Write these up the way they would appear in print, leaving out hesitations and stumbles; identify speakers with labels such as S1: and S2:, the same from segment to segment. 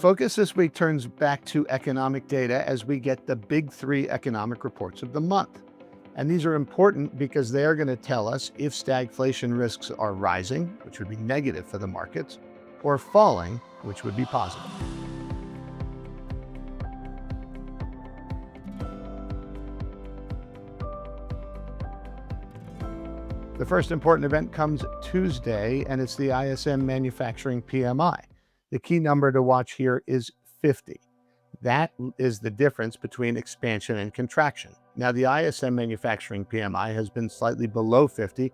S1: Focus this week turns back to economic data as we get the big three economic reports of the month. And these are important because they are going to tell us if stagflation risks are rising, which would be negative for the markets, or falling, which would be positive. The first important event comes Tuesday, and it's the ISM Manufacturing PMI. The key number to watch here is 50. That is the difference between expansion and contraction. Now, the ISM Manufacturing PMI has been slightly below 50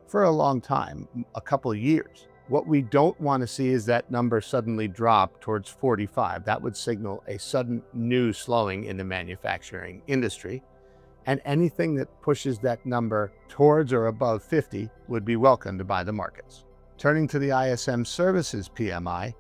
S1: for a long time, a couple of years. What we don't want to see is that number suddenly drop towards 45. That would signal a sudden new slowing in the manufacturing industry. And anything that pushes that number towards or above 50 would be welcomed by the markets. Turning to the ISM Services PMI,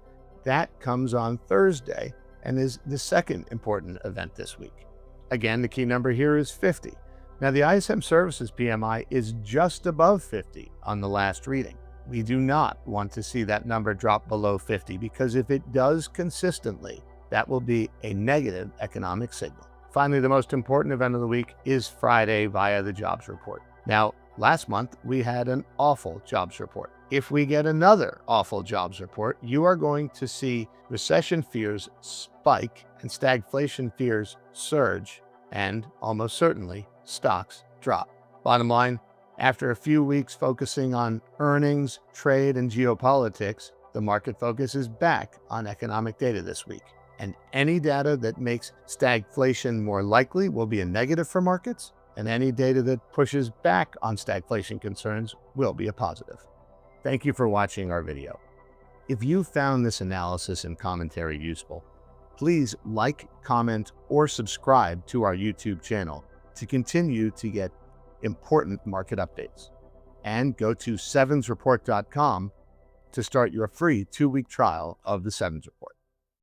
S1: that comes on Thursday and is the second important event this week. Again, the key number here is 50. Now, the ISM Services PMI is just above 50 on the last reading. We do not want to see that number drop below 50 because if it does consistently, that will be a negative economic signal. Finally, the most important event of the week is Friday via the jobs report. Now, last month, we had an awful jobs report. If we get another awful jobs report, you are going to see recession fears spike and stagflation fears surge, and almost certainly stocks drop. Bottom line, after a few weeks focusing on earnings, trade, and geopolitics, the market focus is back on economic data this week. And any data that makes stagflation more likely will be a negative for markets, and any data that pushes back on stagflation concerns will be a positive. Thank you for watching our video. If you found this analysis and commentary useful, please like, comment, or subscribe to our YouTube channel to continue to get important market updates. And go to sevensreport.com to start your free 2-week trial of the Sevens Report.